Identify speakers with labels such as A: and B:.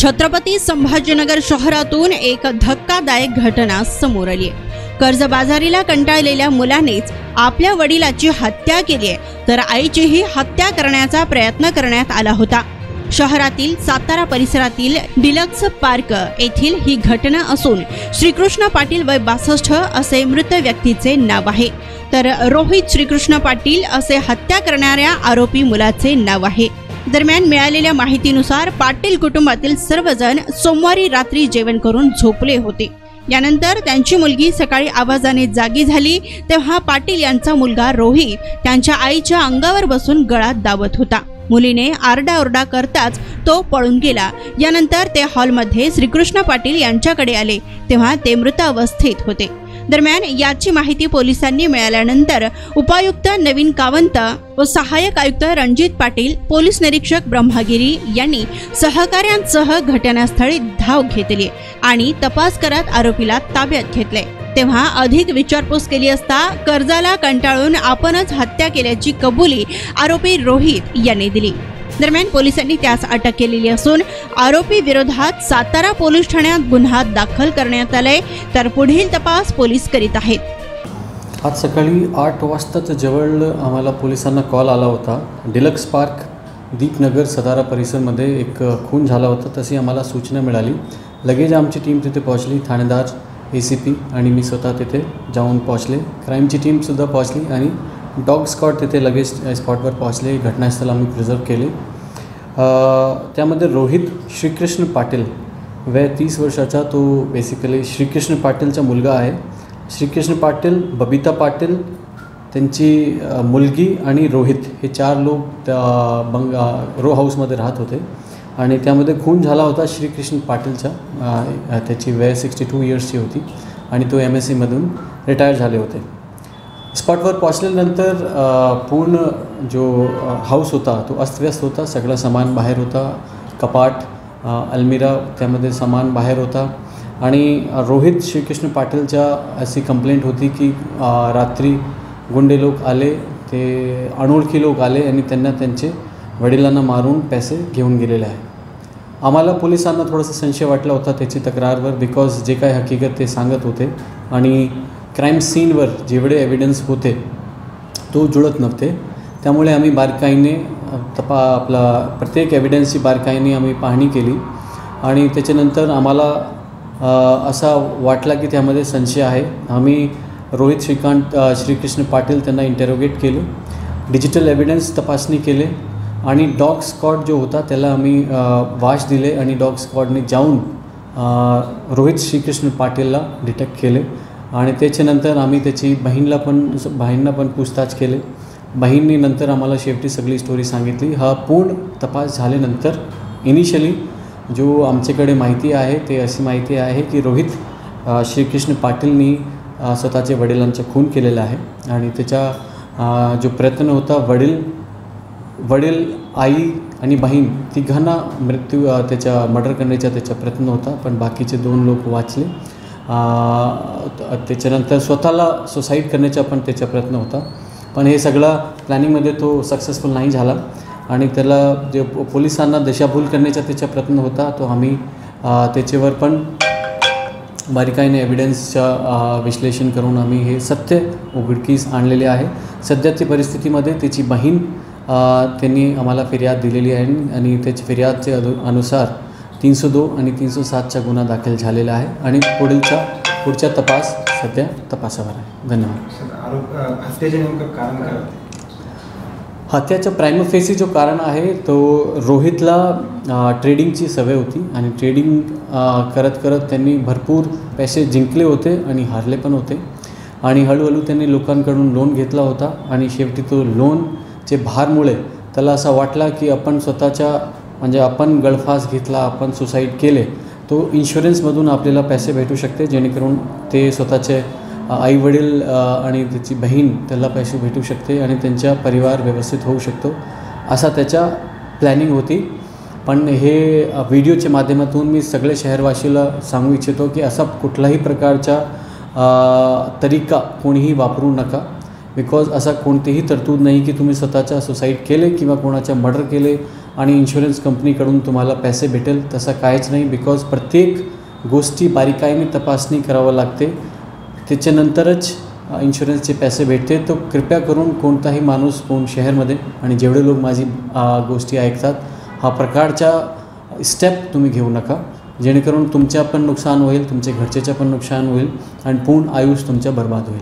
A: छत्रपती संभाजीनगर शहरातून एक धक्कादायक घटना समोर आली आहे। कर्जबाजारीला कंटाळलेल्या मुलानेच आपल्या वडिलाची हत्या केली आहे, तर आईचीही हत्या करण्याचा प्रयत्न करण्यात आला होता। शहरातील सातारा परिसरातील डिलक्स पार्क येथील ही घटना असून श्रीकृष्ण पाटील वय 62 असे मृत व्यक्तीचे नाव आहे, तर रोहित श्रीकृष्ण पाटील असे हत्या करणाऱ्या आरोपी मुलाचे नाव आहे। दरम्यान मिळालेल्या माहितीनुसार पाटील कुटुंबातील सर्वजण सोमवारी रात्री जेवण करून झोपले होते। यानंतर त्यांची मुलगी सकाळी आवाजाने जागी झाली तेव्हा पाटील यांचा मुलगा रोहित त्यांच्या आईच्या अंगावर बसून गळा दाबत होता। मुलीने आरडाओरडा करताच तो पळून गेला। यानंतर ते हॉलमध्ये श्रीकृष्ण पाटील यांच्याकडे आले तेव्हा ते मृत अवस्थेत होते। दरम्यान याची माहिती पोलिसांनी मिळाल्यानंतर उपायुक्त नवीन कावंत व सहाय्यक आयुक्त रणजित पाटील, पोलीस निरीक्षक ब्रह्मगिरी यांनी सहकाऱ्यांसह घटनास्थळी धाव घेतली आणि तपास करत आरोपीला ताब्यात घेतले। तेव्हा अधिक विचारपूस केली असता कर्जाला कंटाळून आपणच हत्या केल्याची कबुली आरोपी रोहित यांनी दिली। दरम्यान पोलिसांनी त्यास अटक केलेली असून आरोपी विरोधात सातारा पोलीस ठाण्यात गुन्हा दाखल करण्यात आलाय, तर पुढील तपास पोलीस करीत आहेत।
B: आज सकाळी 8 वाजताच्या जवळ आम्हाला पोलिसांना कॉल आला होता। डिलक्स पार्क दीपनगर सातारा परिसरमध्ये एक खून झाला होता, तशी आम्हाला सूचना मिळाली। लगेच आमची टीम तिथे पोहोचली, ठाणेदार, ACP आणि मी स्वतः तिथे जाऊन पोहोचले। क्राईमची टीमसुद्धा पोहोचली आणि डॉग स्क्वॉड तिथे लगेच स्पॉटवर पोहोचले। घटनास्थळ आम्ही प्रिझर्व केले। त्यामध्ये रोहित श्रीकृष्ण पाटील वय 30 वर्षाचा, तो बेसिकली श्रीकृष्ण पाटीलचा मुलगा आहे। श्रीकृष्ण पाटील, बबिता पाटील त्यांची मुलगी आणि रोहित हे 4 लोक रो हाऊसमध्ये राहत होते आणि त्यामध्ये खून झाला होता श्रीकृष्ण पाटीलचा। त्याची वय 62 इयर्सची होती आणि तो MSc मधून रिटायर झाले होते। स्पॉटवर पोहोचल्यानंतर पूर्ण जो हाऊस होता तो अस्तव्यस्त होता। सगळं सामान बाहेर होता, कपाट, अलमिरा, त्यामध्ये सामान बाहेर होता। आणि रोहित श्रीकृष्ण पाटीलच्या अशी कंप्लेंट होती की रात्री गुंडे लोक आले, ते अनोळखी लोक आले आणि त्यांना त्यांचे वडिलांना मारून पैसे घेऊन गेलेले आहे। आम्हाला पोलिसांना थोडासा संशय वाटला होता त्याची तक्रारवर, बिकॉज जे काही हकीकत ते सांगत होते आणि क्राईम सीनवर जेवढे एव्हिडन्स होते तो जुळत नव्हते। त्यामुळे आम्ही बारकाईने आपला प्रत्येक एव्हिडन्सची बारकाईने आम्ही पाहणी केली आणि त्याच्यानंतर आम्हाला असा वाटला की त्यामध्ये संशय आहे। आम्ही रोहित श्रीकृष्ण पाटील त्यांना इंटरोगेट केले, डिजिटल एव्हिडन्स तपासणी केले आणि डॉग स्क्वॉड जो होता त्याला आम्ही वाश दिले आणि डॉग स्क्वॉडने जाऊन रोहित श्रीकृष्ण पाटीलला डिटेक्ट केले आणि त्याच्यानंतर आम्ही त्याची बहीणला पण पूछताछ केले। बहीणनी नंतर आम्हाला शेवटी सगळी स्टोरी सांगितली। हा पूर्ण तपास झाल्यानंतर इनिशियली जो आमच्याकडे माहिती आहे ते अशी माहिती आहे की रोहित श्रीकृष्ण पाटीलनी स्वतःच्या वडिलांचा खून केलेला आहे आणि त्याचा जो प्रयत्न होता वडील, आई आणि बहीण तिघांना त्याच्या मर्डर करण्याचा त्याचा प्रयत्न होता, पण बाकीचे 2 लोक वाचले। त्याच्यानंतर स्वतःला सुसाईड करण्याचा पण त्याचा प्रयत्न होता, पण हे सगळं प्लॅनिंगमध्ये तो सक्सेसफुल नाही झाला आणि त्याला जे पोलिसांना दिशाभूल करण्याचा त्याचा प्रयत्न होता तो आम्ही त्याच्यावर पण बारीकाईने एव्हिडन्सचं विश्लेषण करून आम्ही हे सत्य उघडकीस आणलेले आहे। सध्याच्या परिस्थितीमध्ये त्याची बहीण त्यांनी आम्हाला फिर्याद दिलेली आहे आणि त्याच्या फिर्यादच्या अनुसार 302 आणि 307चा गुन्हा दाखल झालेला आहे आणि पुढचा तपास सध्या तपासावर आहे। धन्यवाद।
C: हत्येचे नेमकं कारण काय?
B: हत्याचं प्रायमरी फेसी जो कारण आहे तो रोहितला ट्रेडिंगची सवय होती आणि ट्रेडिंग करत करत त्यांनी भरपूर पैसे जिंकले होते आणि हारले पण होते आणि हळूहळू त्यांनी लोकांकडून लोन घेतला होता आणि शेवटी तो लोनचे भारमुळे त्याला असं वाटला की आपण स्वतःच्या म्हणजे आपण गळफास घेतला, आपण सुसाईड केले, तो इन्शुरन्समधून आपल्याला पैसे भेटू शकते जेणेकरून ते स्वतःचे आईवडील आणि त्याची बहीण त्याला पैसे भेटू शकते आणि त्यांचा परिवार व्यवस्थित होऊ शकतो, असा त्याच्या प्लॅनिंग होती। पण हे व्हिडिओच्या माध्यमातून मी सगळे शहरवासीला सांगू इच्छितो की असा कुठलाही प्रकारचा तरीका कोणीही वापरू नका, बिकॉज असा कोणतीही तरतूद नाही की तुम्ही स्वतःचा सुसाईड केले किंवा कोणाचा मर्डर केले आणि इन्शुरन्स कंपनीकडून तुम्हाला पैसे भेटेल तसं काहीच नाही. बिकॉज प्रत्येक गोष्टी बारीकाईने तपासणी करावं लागते, त्याच्यानंतरच इन्शुरन्सचे पैसे भेटते. तो कृपया करून कोणताही माणूस कोण शहरमध्ये आणि जेवढे लोक माझी गोष्टी ऐकतात हा प्रकारच्या स्टेप तुम्ही घेऊ नका, जेणेकरून तुमच्या पण नुकसान होईल, तुमच्या घरच्याचं पण नुकसान होईल आणि पूर्ण आयुष्य तुमचं बर्बाद होईल.